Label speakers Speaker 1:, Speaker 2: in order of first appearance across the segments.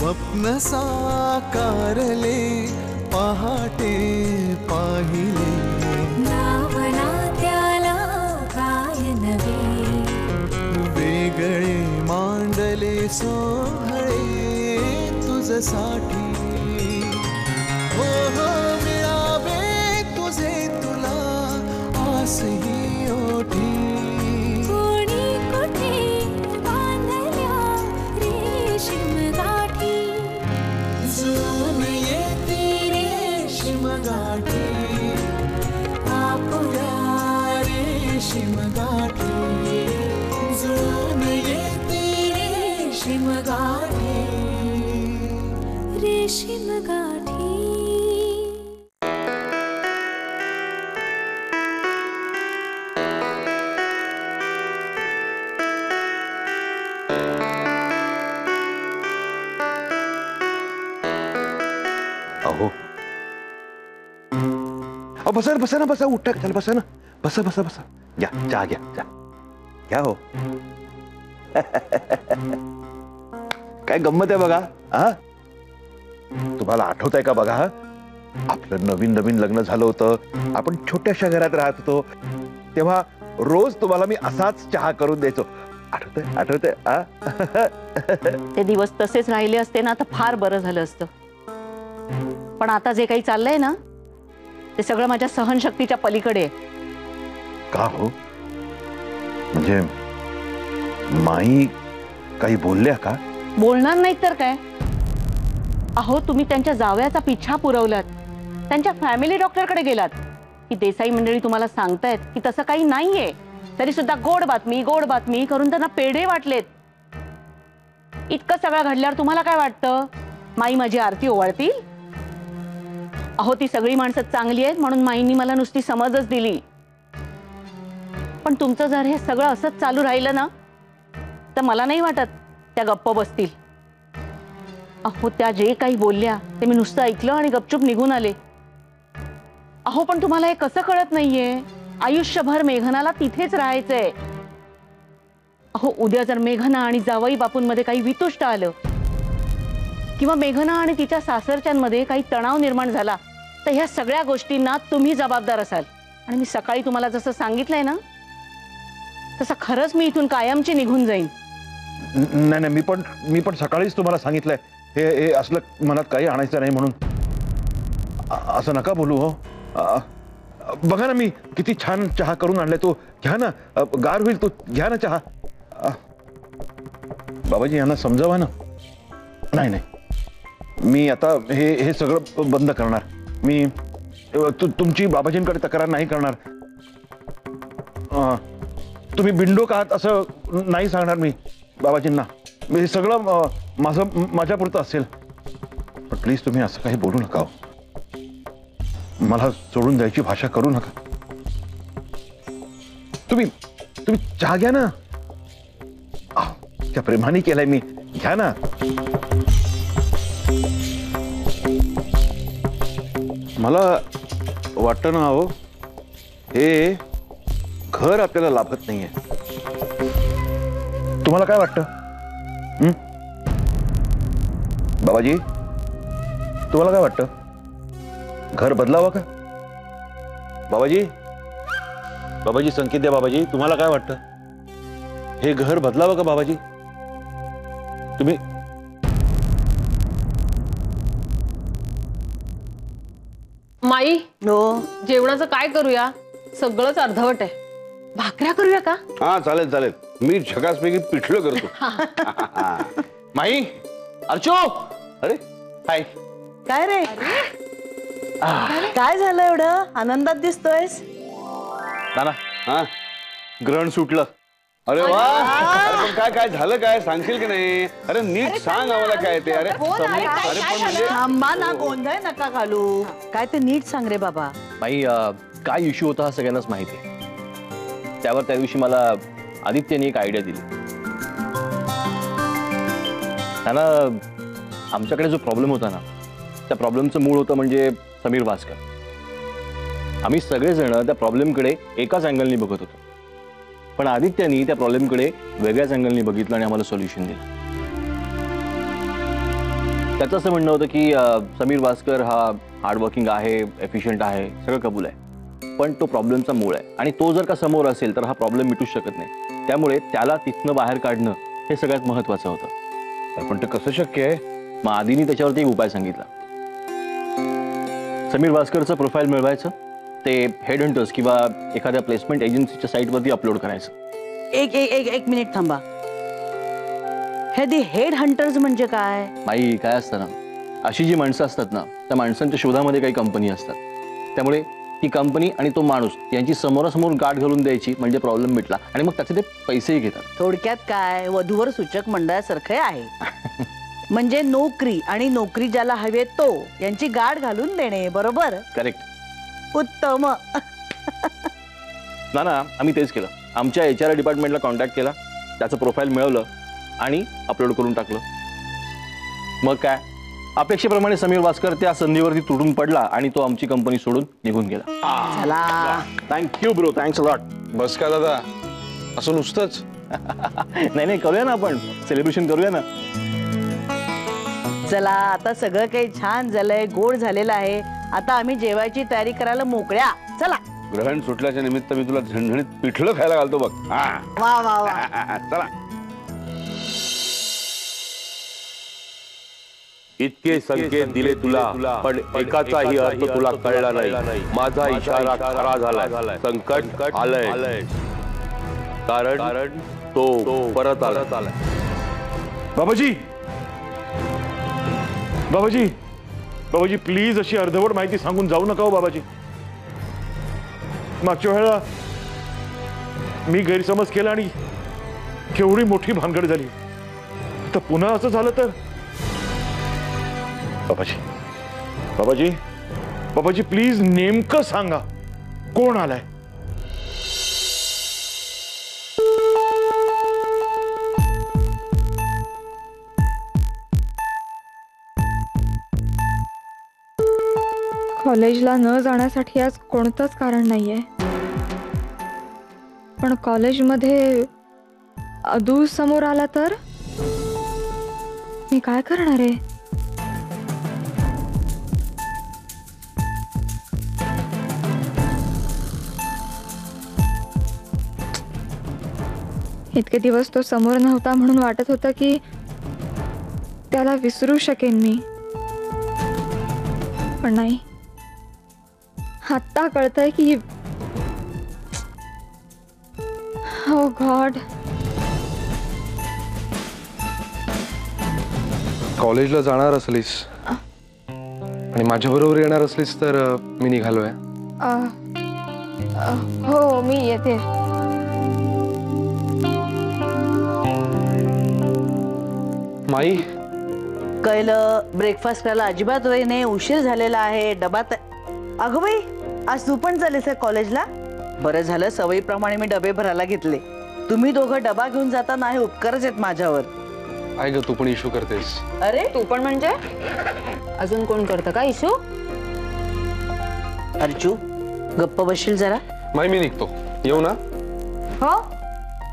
Speaker 1: स्वप्न साकारले पहाटे पाहिले
Speaker 2: नावना त्याला काय नवे
Speaker 1: वेगळे मांडले सोहळे तुझसाठी हो हो मिळावे तुझे तुला आसही ओठी
Speaker 2: कोणी कुठे बांधल्या रेशीम गाठी
Speaker 1: जुळून येते रेशीम गाठी आपुल्या रेशीम गाठी जुळून येते रेशीम गाठी
Speaker 2: रेशीम गाठी
Speaker 3: अहो बसा बसा ना बसा उठा चल बसा ना बसा बसा बसा घ्या चहा घ्या चहा घ्या हो काय गंमत आहे बघा हा तुम्हाला आठवत आहे का बघा आपलं नवीन नवीन लग्न झालं होतं आपण छोट्याशा घरात राहत होतो तेव्हा रोज तुम्हाला मी असाच चहा करून द्यायचो आठवतंय आठवतंय
Speaker 4: ते दिवस तसेच राहिले असते ना तर फार बरं झालं असतं पण आता जे काही चाललंय ना ते सगळं माझ्या सहनशक्तीच्या पलीकडे आहे
Speaker 3: का हो म्हणजे माई काही बोलल्या का
Speaker 4: बोलणार नाहीत तर काय अहो तुम्ही त्यांच्या जावयाचा पिछा पुरवलात त्यांच्या फॅमिली डॉक्टरकडे गेलात की देसाई मंडळी तुम्हाला सांगतायत की तसं काही नाहीये तरी सुद्धा गोड बातमी करून त्यांना पेढे वाटलेत इतकं सगळं घडल्यावर तुम्हाला काय वाटतं माई माझी आरती ओवाळतील अहो ती सगळी माणसं चांगली आहेत म्हणून माईंनी मला नुसती समजच दिली पण तुमचं जर हे सगळं असंच चालू राहिलं ना तर मला नाही वाटत त्या गप्प बसतील अहो त्या जे काही बोलल्या ते मी नुसतं ऐकलं आणि गपचूप निघून आले अहो पण तुम्हाला हे कसं कळत नाहीये आयुष्यभर मेघनाला तिथेच राहायचंय अहो उद्या जर मेघना आणि जावई बापूंमध्ये काही वितुष्ट आलं किंवा मेघना आणि तिच्या सासरच्यांमध्ये काही तणाव निर्माण झाला तर ह्या सगळ्या गोष्टींना तुम्ही जबाबदार असाल आणि मी सकाळी तुम्हाला जसं सांगितलंय ना तसं खरंच मी इथून कायमची निघून जाईन
Speaker 3: नाही नाही मी पण सकाळीच तुम्हाला सांगितलंय हे असलं मनात काही आणायचं नाही म्हणून असं नका बोलू हो बघा ना मी किती छान चहा करून आणलाय तो घ्या ना गार होईल तो घ्या ना चहा बाबाजी यांना समजावा ना नाही नाही मी आता हे सगळं बंद करणार मी तुमची बाबाजींकडे तक्रार नाही करणार तुम्ही बिंडोक आहात असं नाही सांगणार मी बाबाजींना हे सगळं माझ्यापुरतं असेल पण प्लीज तुम्ही असं काही बोलू नका मला सोडून जायची भाषा करू नका तुम्ही चहा घ्या ना त्या प्रेमाने केलाय मी घ्या ना मला वाटतं ना हो हे घर आपल्याला लाभत नाहीये तुम्हाला काय वाटतं बाबाजी तुम्हाला काय वाटतं घर बदलावं का बाबाजी संकेत द्या बाबाजी तुम्हाला काय वाटतं हे घर बदलावं का बाबाजी तुम्ही
Speaker 5: माई जेवणाचं काय करूया सगळंच अर्धवट आहे भाकऱ्या करूया का
Speaker 6: हा चालेल चालेल मी झकासपैकी पिठलं करतो माई अर्चो अरे हाय
Speaker 7: काय रे काय झालं एवढं आनंदात दिसतोयस
Speaker 6: नाना हा ग्रहण सुटलं अरे वा अरे पण काय काय झालं काय सांगशील की नाही अरे नीट सांग आम्हाला काय ते अरे अरे पण म्हणजे
Speaker 7: थांबा ना गोंधळ नका घालू काय ते नीट सांग रे बाबा
Speaker 8: बाई काय इश्यू होता हा सगळ्यांनाच माहिती आहे त्यावर त्या दिवशी मला आदित्यने एक आयडिया दिली त्यांना आमच्याकडे जो प्रॉब्लेम होता ना त्या प्रॉब्लेमचं मूळ होतं म्हणजे समीर भास्कर आम्ही सगळेजण त्या प्रॉब्लेमकडे एकाच अँगलनी बघत होतो पण आदित्यनी त्या प्रॉब्लेमकडे वेगळ्याच अँगलनी बघितलं आणि आम्हाला सोल्युशन दिलं त्याचं असं म्हणणं होतं की समीर वास्कर हा हार्डवर्किंग आहे, एफिशियंट आहे, सगळं कबूल आहे, पण तो प्रॉब्लेमचा मूळ आहे आणि तो जर का समोर असेल तर हा प्रॉब्लेम मिटूच शकत नाही. त्यामुळे त्याला तिथनं बाहेर काढणं हे सगळ्यात महत्त्वाचं होतं.
Speaker 3: पण ते कसं शक्य आहे?
Speaker 8: मग आधीनी त्याच्यावरती एक उपाय सांगितला. समीर वास्करचं प्रोफाईल मिळवायचं, ते हेड हंटर्स किंवा एखाद्या प्लेसमेंट एजन्सीच्या साईटवरती अपलोड करायचं.
Speaker 7: एक मिनिट थांबा. हे हेड हंटर्स म्हणजे काय?
Speaker 8: माई काय असतं ना, अशी जी माणसं असतात ना, त्या माणसांच्या शोधामध्ये काही कंपनी असतात. त्यामुळे ती कंपनी आणि तो माणूस यांची समोरासमोर गाठ घालून द्यायची म्हणजे प्रॉब्लेम मिटला आणि मग त्याचे ते पैसेही घेतात.
Speaker 7: थोडक्यात काय वधूवर सूचक मंडळासारखे आहे. म्हणजे नोकरी आणि नोकरी ज्याला हवे तो यांची गाठ घालून देणे. बरोबर?
Speaker 8: करेक्ट.
Speaker 7: उत्तम.
Speaker 8: ना आम्ही तेच केलं. आमच्या HR डिपार्टमेंटला कॉन्टॅक्ट केला, त्याचं प्रोफाईल मिळवलं आणि अपलोड करून टाकलं. मग काय, अपेक्षेप्रमाणे समीर वास्कर त्या संधीवरती तुटून पडला आणि तो आमची कंपनी सोडून निघून गेला.
Speaker 7: चला,
Speaker 8: thank you bro, thanks a lot.
Speaker 6: बस का दादा, असं नुसतंच?
Speaker 8: नाही करूया ना, आपण सेलिब्रेशन करूया ना.
Speaker 7: चला आता सगळं काही छान झालंय, गोड झालेलं आहे. आता आम्ही जेवायची तयारी करायला मोकळ्या. चला.
Speaker 6: ग्रहण सुटल्याच्या निमित्त मी तुला झणझणीत पिठलं खायला घालतो बघ.
Speaker 7: वा वा वा.
Speaker 6: चला.
Speaker 9: इतके संकेत दिले तुला, पण एकाचाही अर्थ तुला कळला नाही. माझा इशारा खरा झालाय. संकट आलंय, कारण तो परत आलाय.
Speaker 3: बाबाजी, बाबाजी, बाबाजी प्लीज अशी अर्धवट माहिती सांगून जाऊ नका हो बाबाजी. मागच्या वेळेला मी गैरसमज केला आणि केवढी मोठी भानगड झाली. तर पुन्हा असं झालं तर? बाबाजी, बाबाजी, बाबाजी प्लीज नेमकं सांगा कोण आलाय?
Speaker 2: कॉलेजला न जाण्यासाठी आज कोणतंच कारण नाहीये, पण कॉलेजमध्ये अदू समोर आला तर मी काय करणार आहे? इतके दिवस तो समोर नव्हता म्हणून वाटत होतं की त्याला विसरू शकेन मी, पण नाही. आत्ता कळतंय की ओ गॉड.
Speaker 10: कॉलेजला जाणार असलीस आणि माझ्या बरोबर येणार असलीस तर मी निघालोय.
Speaker 2: हो मी येते.
Speaker 10: माई,
Speaker 7: कळलं. ब्रेकफास्ट करायला अजिबात वेळ नाही, उशीर झालेला आहे. डबा अगं बाई, आज तू पण चालेस कॉलेजला? बरं झालं, सवयीप्रमाणे मी डबे भरायला घेतले. तुम्ही दोघं डबा घेऊन जाता नाही, उपकारच आहेत माझ्यावर.
Speaker 10: काय ग तू पण इशू करतेस?
Speaker 7: अरे
Speaker 4: तू पण म्हणजे अजून कोण करतं का इशू?
Speaker 7: अर्जू गप्प बसशील जरा?
Speaker 10: माई मी निघतो, येऊ ना?
Speaker 11: हो,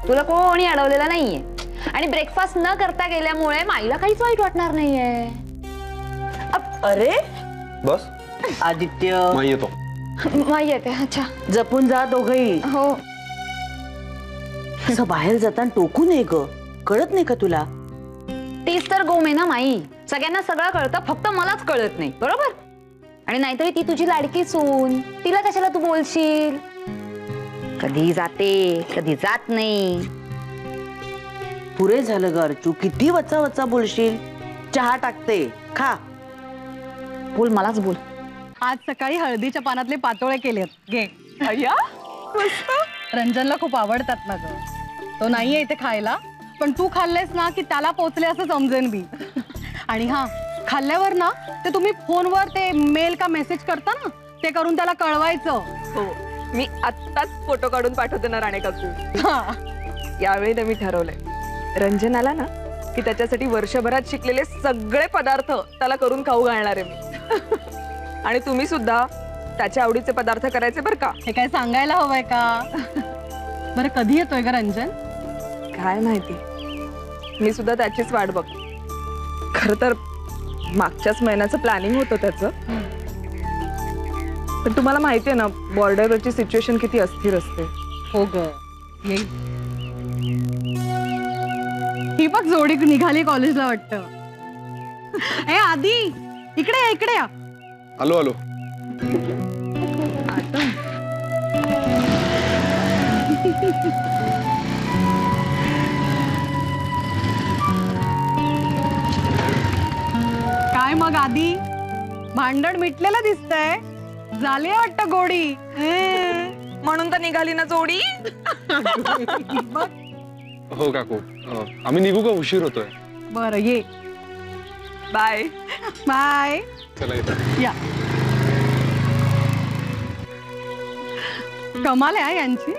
Speaker 11: तुला कोणी अडवलेला नाहीये आणि ब्रेकफास्ट न करता गेल्यामुळे माईला काहीच वाईट वाटणार नाहीये.
Speaker 7: अरे
Speaker 10: बस.
Speaker 7: आदित्य,
Speaker 10: माई येतो.
Speaker 2: माई येते. अच्छा,
Speaker 7: जपून जा दोघही.
Speaker 2: हो.
Speaker 7: असं बाहेर जाताना टोकू नये ग, कळत नाही का तुला?
Speaker 11: तीच तर गोम आहे ना माई, सगळ्यांना सगळं कळतं, फक्त मलाच कळत नाही. बरोबर? आणि नाहीतरी ती तुझी लाडकी सून, तिला कशाला तू बोलशील? कधी जाते कधी जात नाही.
Speaker 7: पुरे झालं ग अर्जू, किती वचा वचा बोलशील? चहा टाकते, खा.
Speaker 11: बोल, मलाच बोल.
Speaker 12: आज सकाळी हळदीच्या पानातले पातोळे केलेत. घे. अय्या मस्त. रंजनला खूप आवडतात ना ग. तो नाहीये इथे खायला, पण तू खाल्लेस ना की त्याला पोचले असं समजेन मी. आणि हा, खाल्ल्यावर ना ते तुम्ही फोनवर ते मेल का मेसेज करता ना, ते करून त्याला कळवायचं.
Speaker 5: हो, मी आत्ताच फोटो काढून पाठवते ना राणे काकू. यावेळी ना मी ठरवलंय, रंजन आला ना की त्याच्यासाठी वर्षभरात शिकलेले सगळे पदार्थ त्याला करून खाऊ घालणार आहे मी. आणि तुम्ही सुद्धा त्याच्या आवडीचे पदार्थ करायचे बरं का.
Speaker 12: हे काय सांगायला हवंय का? बरं कधी येतोय का रंजन?
Speaker 5: काय माहिती, मी सुद्धा त्याचीच वाट बघ. खर तर मागच्याच महिन्याचं प्लॅनिंग होतं त्याचं. पण तुम्हाला माहिती आहे ना बॉर्डरवरची सिच्युएशन किती अस्थिर असते.
Speaker 12: हो ग येईल. ही बघ जोडी निघाली कॉलेजला वाटतं. ए आधी इकडे या इकडे या.
Speaker 10: आलो आलो.
Speaker 12: काय मग आधी भांडण मिटलेलं दिसतंय. झाली वाटतं गोडी.
Speaker 5: म्हणून तर निघाली ना जोडी.
Speaker 10: हो काकू आम्ही निघू का? उशीर होतोय.
Speaker 12: बरं ये.
Speaker 5: Bye
Speaker 12: bye.
Speaker 10: चला येतो.
Speaker 12: या. कमाल आहे यांची.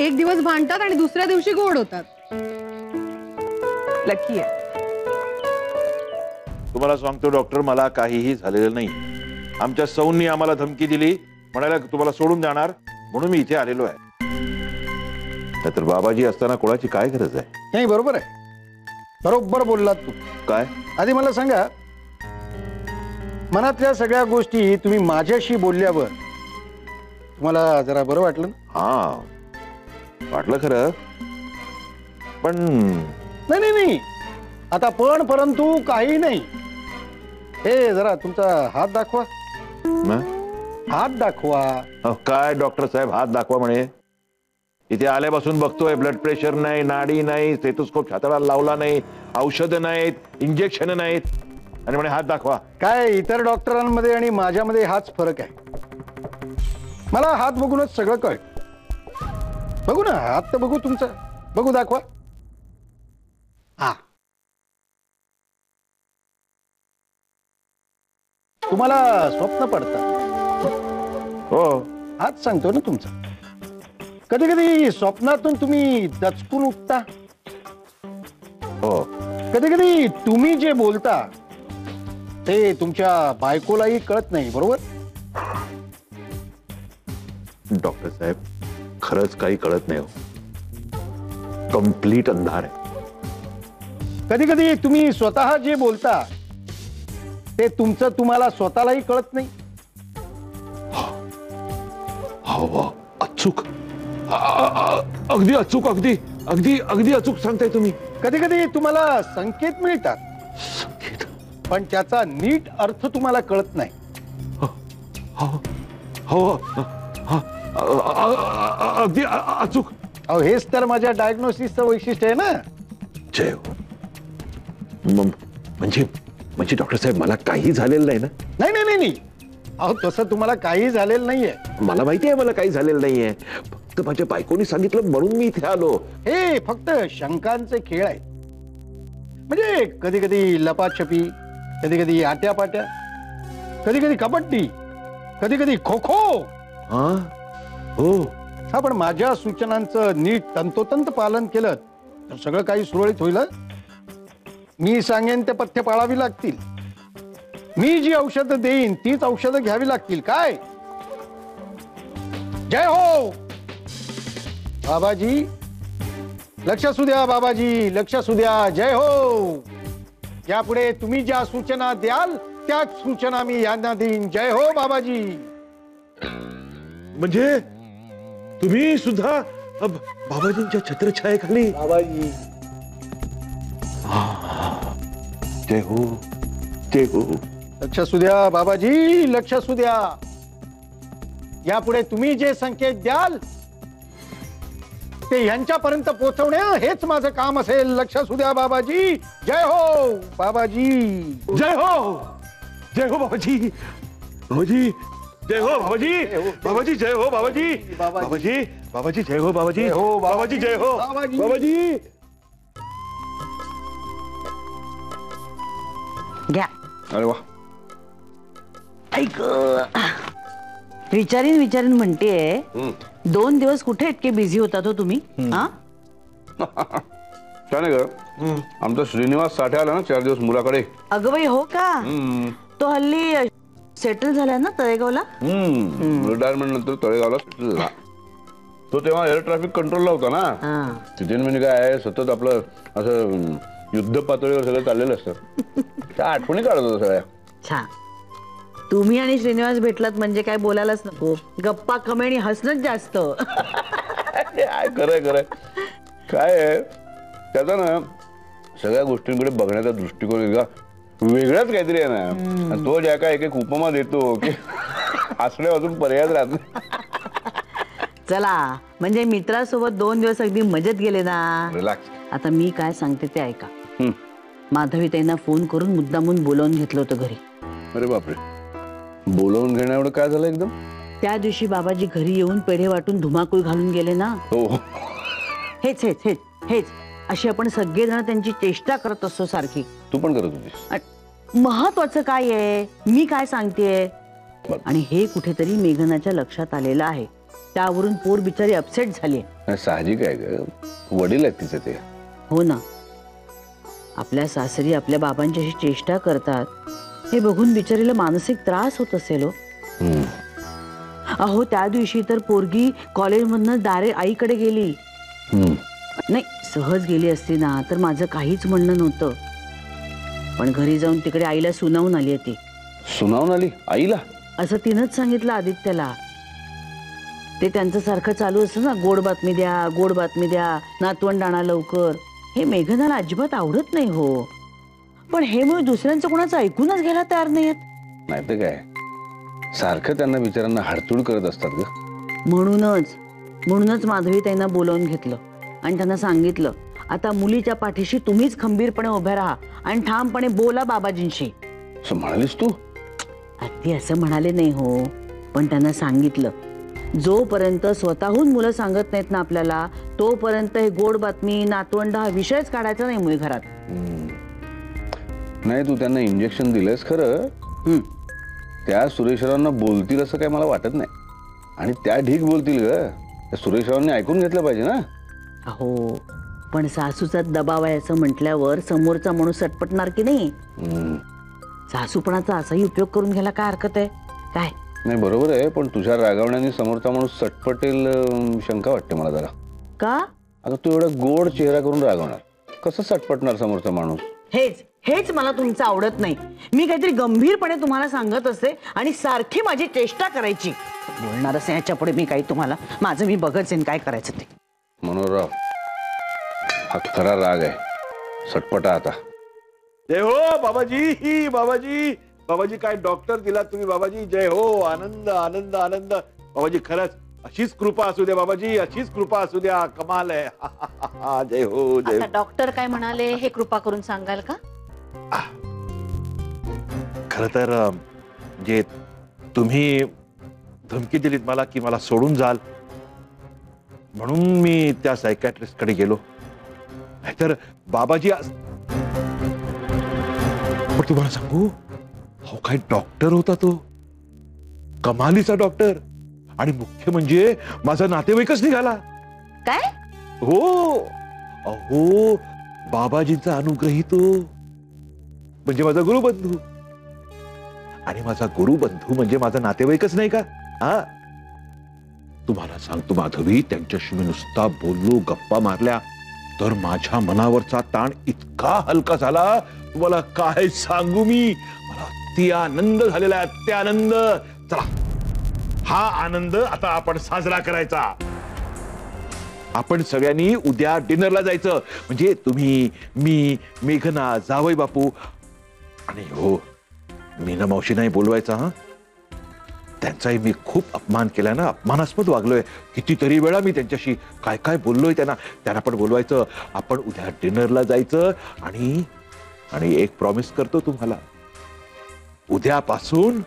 Speaker 12: एक दिवस भांडतात आणि दुसऱ्या दिवशी गोड होतात.
Speaker 5: लकी आहे.
Speaker 3: तुम्हाला सांगतो डॉक्टर, मला काहीही झालेलं नाही. आमच्या सौंनी आम्हाला धमकी दिली, म्हणाला तुम्हाला सोडून जाणार, म्हणून मी इथे आलेलो आहे. तर बाबाजी असताना कोणाची काय गरज आहे?
Speaker 13: नाही बरोबर आहे. बरोबर बोललात तू.
Speaker 3: काय?
Speaker 13: आधी मला सांगा, मनातल्या सगळ्या गोष्टी तुम्ही माझ्याशी बोलल्यावर तुम्हाला जरा बरं वाटलं?
Speaker 3: हा वाटलं खरं, पण
Speaker 13: नाही नाही नाही आता पण परंतु काही नाही. हे जरा तुमचा हात दाखवा. हात दाखवा.
Speaker 3: काय डॉक्टर साहेब हात दाखवा म्हणे? इथे आल्यापासून बघतोय ब्लड प्रेशर नाही, नाडी नाही, स्टेथोस्कोप छातीला लावला नाही, औषधं नाहीत, इंजेक्शन नाहीत, आणि म्हणे हात दाखवा.
Speaker 13: काय इतर डॉक्टरांमध्ये आणि माझ्यामध्ये हाच फरक आहे. मला हात बघूनच सगळं कळत. बघू ना हात तर बघू तुमचा. बघू दाखवा. हा तुम्हाला स्वप्न पडतात?
Speaker 3: हो
Speaker 13: हाच सांगतो ना तुमचा. कधी कधी स्वप्नातून तुम्ही दचकून उठता.
Speaker 3: हो.
Speaker 13: कधी कधी तुम्ही जे बोलता ते तुमच्या बायकोलाही कळत नाही. बरोबर?
Speaker 3: डॉक्टर साहेब खरंच काही कळत नाही हो. कंप्लीट अंधार आहे.
Speaker 13: कधी कधी तुम्ही स्वतः जे बोलता ते तुमचं तुम्हाला स्वतःलाही कळत नाही.
Speaker 3: हो अचूक, अगदी अचूक, अगदी अगदी अगदी अचूक सांगताय तुम्ही.
Speaker 13: कधी कधी तुम्हाला संकेत मिळतात, पण त्याचा नीट अर्थ तुम्हाला कळत नाही.
Speaker 3: हो अगदी अचूक.
Speaker 13: अहो हेच तर माझ्या डायग्नोसिसचं वैशिष्ट्य आहे ना.
Speaker 3: जय हो. म्हणजे म्हणजे डॉक्टर साहेब मला काही झालेलं नाही ना?
Speaker 13: नाही नाही नाही. अहो तसं तुम्हाला काही झालेलं नाहीये.
Speaker 3: मला माहिती आहे मला काही झालेलं नाहीये. फक्त माझ्या बायकोनी सांगितलं म्हणून मी इथे आलो.
Speaker 13: हे फक्त शंकांचे खेळ आहेत. म्हणजे कधी कधी लपाछपी, कधी कधी आट्यापाट्या, कधी कधी कबड्डी, कधी कधी खो खो.
Speaker 3: हो.
Speaker 13: हा पण माझ्या सूचनांचं नीट तंतोतंत पालन केलं तर सगळं काही सुरळीत होईल. मी सांगेन ते पथ्य पाळावी लागतील. मी जी औषधं देईन तीच औषधं घ्यावी लागतील. काय? जय हो बाबाजी. लक्ष असू द्या बाबाजी, लक्ष असू द्या. जय हो. यापुढे तुम्ही ज्या सूचना द्याल त्याच सूचना मी यांना देईन. जय हो बाबाजी.
Speaker 3: म्हणजे तुम्ही सुद्धा बाबाजींच्या छत्रछायेखाली?
Speaker 13: बाबाजी
Speaker 3: जय हो, जय हो.
Speaker 13: लक्ष असू द्या बाबाजी, लक्ष असू द्या. यापुढे तुम्ही जे संकेत द्याल ते यांच्यापर्यंत पोहोचवणे हेच माझं काम असेल. लक्ष असू द्या बाबाजी. जय हो बाबाजी.
Speaker 3: जय हो, जय हो बाबाजी. बाबाजी जय हो बाबाजी. बाबाजी जय हो बाबाजी. बाबाजी बाबाजी जय हो बाबाजी. हो बाबाजी जय हो बाबाजी.
Speaker 7: घ्या.
Speaker 6: अरे वा.
Speaker 7: ऐक विचारीन म्हणतेय 2 दिवस कुठे इतके बिझी होतात हो तुम्ही? हा
Speaker 6: काय नाही ग, आमचा श्रीनिवास साठे आला ना 4 दिवस मुलाकडे.
Speaker 7: अगं बाई हो का? तो हल्ली सेटल झाला ना तळेगावला.
Speaker 6: रिटायरमेंट नंतर तळेगावला सेटल झाला. तो तेव्हा एअर ट्रॅफिक कंट्रोलला होता ना. तिथे म्हणजे काय सतत आपलं असं युद्ध पातळीवर सगळं चाललेलं असतं. त्या आठवणी काढत होतो सगळ्या.
Speaker 7: छान. तुम्ही आणि श्रीनिवास भेटलात म्हणजे काय बोलायलाच नको. गप्पा कमी आणि हसणंच जास्त.
Speaker 6: खरंय खरंय. काय आहे त्याचा ना सगळ्या गोष्टींकडे बघण्याचा दृष्टिकोन इतका वेगळाच काहीतरी आहे ना. तो ज्या काय एक एक उपमा देतो की हसण्यापासून पर्याय राहत नाही.
Speaker 7: चला म्हणजे मित्रासोबत 2 दिवस अगदी मजेत गेले ना.
Speaker 6: रिलॅक्स.
Speaker 7: आता मी काय सांगते ते ऐका. माधवी ताईंना फोन करून मुद्दामून बोलावून घेतलं होतं घरी.
Speaker 6: अरे बापरे, बोलवून घेण्या एवढं काय झालं एकदम?
Speaker 7: त्या दिवशी बाबाजी घरी येऊन पेढे वाटून धुमाकूळ घालून गेले ना.
Speaker 6: हो.
Speaker 7: हेच हेच हेच हेच अशी आपण सगळेजण त्यांची चेष्टा करत असतो सारखी.
Speaker 6: तू पण करत होतीस.
Speaker 7: महत्वाचं काय आहे मी काय सांगतेय. आणि हे कुठेतरी मेघनाच्या लक्षात आलेलं आहे. त्यावरून पोर बिचारी अपसेट झाली.
Speaker 6: साहजिक आहे ग, वडील आहेत तिचे ते.
Speaker 7: हो ना. आपल्या सासरी आपल्या बाबांची अशी चेष्टा करतात हे बघून बिचारीला मानसिक त्रास होत असेल. अहो त्या दिवशी तर पोरगी कॉलेजमधनं डायरेक्ट आईकडे गेली. नाही सहज गेली असती ना तर माझं काहीच म्हणणं नव्हतं. पण घरी जाऊन तिकडे आईला सुनावून आली ती.
Speaker 6: सुनावून आली आईला?
Speaker 7: असं तिनंच सांगितलं आदित्यला. ते त्यांचं सारखं चालू असतं ना, गोड बातमी द्या गोड बातमी द्या, नातवंड आणा लवकर. हे मेघनाला अजिबात आवडत नाही हो. पण हे मुळे दुसऱ्यांचं कोणाचं ऐकूनच घ्यायला तयार नाहीयेत.
Speaker 6: नाही तर काय, सारखं त्यांना बिचारांना हाडतूड करत असतात ग.
Speaker 7: म्हणूनच माधवी त्यांना बोलावून घेतलं आणि त्यांना सांगितलं आता मुलीच्या पाठीशी तुम्हीच खंबीरपणे उभे राहा आणि ठामपणे बोला बाबाजींशी.
Speaker 6: असं म्हणालीस तू?
Speaker 7: अगदी असं म्हणाले नाही हो, पण त्यांना सांगितलं जोपर्यंत स्वतःहून मुलं सांगत नाहीत ना आपल्याला तोपर्यंत हे गोड बातमी नातवंड हा विषयच काढायचा नाही मुळे घरात.
Speaker 6: नाही तू त्यांना इंजेक्शन दिलंयस खरं. त्या सुरेशरावांना बोलतील असं काही मला वाटत नाही. आणि त्या ढीक बोलतील ग. त्या सुरेशरावांनी ऐकून घेतलं पाहिजे ना.
Speaker 7: हो पण सासूचा दबाव आहे असं म्हटल्यावर समोरचा माणूस सटपटणार की नाही. सासूपणाचा असाही उपयोग करून घ्यायला काय हरकत आहे काय?
Speaker 6: नाही बरोबर आहे, पण तुझ्या रागावण्याने समोरचा माणूस सटपटेल शंका वाटते मला जरा.
Speaker 7: का?
Speaker 6: आता तू एवढा गोड चेहरा करून रागवणार, कसं सटपटणार समोरचा माणूस?
Speaker 7: हेच मला तुमचं आवडत नाही. मी काहीतरी गंभीरपणे तुम्हाला सांगत असते आणि सारखी माझी चेष्टा करायची. बोलणार असे याच्या पुढे मी काही तुम्हाला माझं मी बघत जाईन काय करायचं ते.
Speaker 6: मनोहरराव हा खरा राग आहे, सटपटा आता.
Speaker 3: जय हो बाबाजी. बाबाजी बाबाजी काय डॉक्टर दिला तुम्ही बाबाजी. जय हो. आनंद आनंद आनंद बाबाजी. खरंच अशीच कृपा असू द्या बाबाजी, अशीच कृपा असू द्या. कमाल आहे. जय हो जय.
Speaker 4: डॉक्टर काय म्हणाले हे कृपा करून सांगाल का?
Speaker 3: खर तर जे तुम्ही धमकी दिलीत मला की मला सोडून जाल म्हणून मी त्या सायकॅट्रिस्ट कडे गेलो. नाहीतर बाबाजी पण तुम्हाला सांगू हो काय डॉक्टर होता तो. कमालीचा डॉक्टर. आणि मुख्य म्हणजे माझा नातेवाईकच निघाला.
Speaker 4: काय?
Speaker 3: हो अहो बाबाजींचा अनुग्रही तो म्हणजे माझा गुरुबंधू. आणि माझा गुरुबंधू म्हणजे माझा नातेवाईकच नाही का? हा तुम्हाला सांगतो माधवी, त्यांच्याशी मी नुसता बोललो गप्पा मारल्या तर माझ्या मनावरचा ताण इतका हलका झाला तुम्हाला काय सांगू मी. मला अति आनंद झालेला आहे, अति आनंद. चला हा आनंद आता आपण साजरा करायचा. आपण सगळ्यांनी उद्या डिनरला जायचं. म्हणजे तुम्ही मी मेघना जावई बापू आणि हो मीना मावशी नाही बोलवायचा. हा त्यांचाही मी खूप अपमान केला ना, अपमानास्पद वागलोय. कितीतरी वेळा मी त्यांच्याशी काय काय बोललोय त्यांना पण बोलवायचं. आपण उद्या डिनरला जायचं. आणि एक प्रॉमिस करतो तुम्हाला, उद्यापासून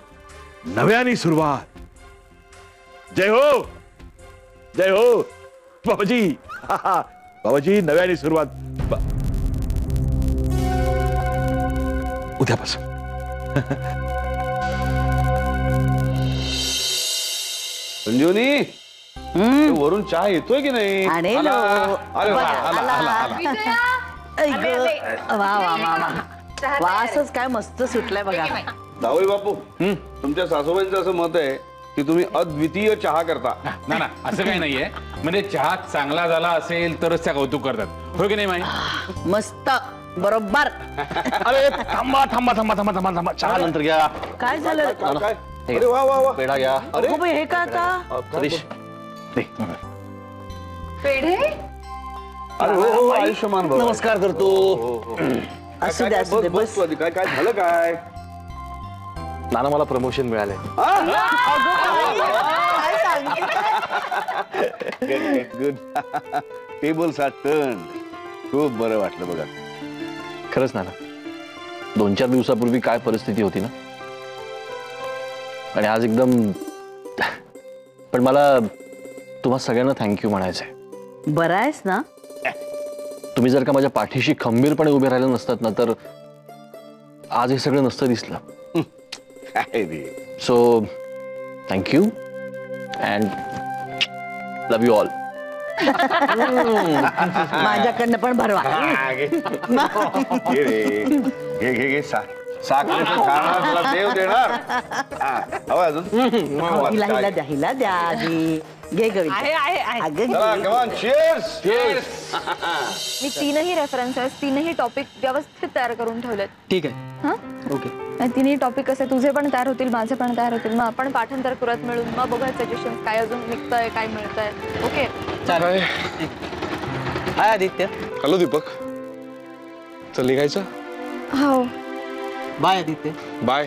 Speaker 3: नव्याने सुरुवात. जय हो जय हो बाबाजी. बाबाजी नव्याने सुरुवात उद्यापासून.
Speaker 6: संजीवनी वरून चहा येतोय की नाही?
Speaker 7: वासच काय मस्त सुटलाय बघा.
Speaker 6: जावई बापू तुमच्या सासूबाईंचं असं मत आहे की तुम्ही अद्वितीय चहा करता.
Speaker 14: ना ना असं काही नाहीये. म्हणजे चहा चांगला झाला असेल तरच त्या कौतुक करतात, हो की नाही माई?
Speaker 7: मस्त बरोबर.
Speaker 8: अरे थांबा थांबा थांबा थांबा थांबा थांबा चहा नंतर घ्या.
Speaker 7: काय झालं?
Speaker 6: काय? अरे वा वा वा.
Speaker 8: पेढा घ्या.
Speaker 7: अगोबाई हे का आता?
Speaker 8: सतीश दे.
Speaker 2: पेढे
Speaker 6: अरे हो हो आयुष्यमान भव.
Speaker 8: नमस्कार करतो.
Speaker 7: असू दे असू दे बस.
Speaker 6: काय काय झालं काय?
Speaker 8: नाना मला प्रमोशन मिळालंय.
Speaker 7: काय सांगते?
Speaker 6: गुड. Tables are turn. खूप बरं वाटलं बघा.
Speaker 8: खरंच नाना 2-4 दिवसापूर्वी काय परिस्थिती होती ना आणि आज एकदम. पण मला तुम्हा सगळ्यांना थँक्यू म्हणायचंय.
Speaker 7: बरं आहेस ना?
Speaker 8: तुम्ही जर का माझ्या पाठीशी खंबीरपणे उभे राहिले नसतात ना तर आज हे सगळं नसतं दिसलं.
Speaker 6: काय रे.
Speaker 8: So thank you and love you all.
Speaker 7: माझ्याकडनं पण भरवा.
Speaker 6: घे रे. घे घे घे. साखरेचं खाणार तुला देव देणार. हवं अजून.
Speaker 7: हिला हिला द्या हिला द्या आधी. घे गवी. अगं
Speaker 6: चला
Speaker 7: घे.
Speaker 6: come on, cheers. Cheers.
Speaker 2: मी 3ही रेफरन्सेस 3ही टॉपिक व्यवस्थित तयार करून ठेवलेत.
Speaker 14: ठीक आहे.
Speaker 2: हा
Speaker 14: ओके.
Speaker 2: 3ही टॉपिक कसे तुझे पण तयार होतील माझे पण तयार होतील मग आपण पाठांतर करत मिळून मग बघूया सजेशन काय अजून निघतंय काय मिळतंय. ओके
Speaker 14: चालेल. हाय आदित्य.
Speaker 10: हॅलो दीपक. चल निघायचं.
Speaker 2: हो
Speaker 14: बाय आदित्य.
Speaker 10: बाय.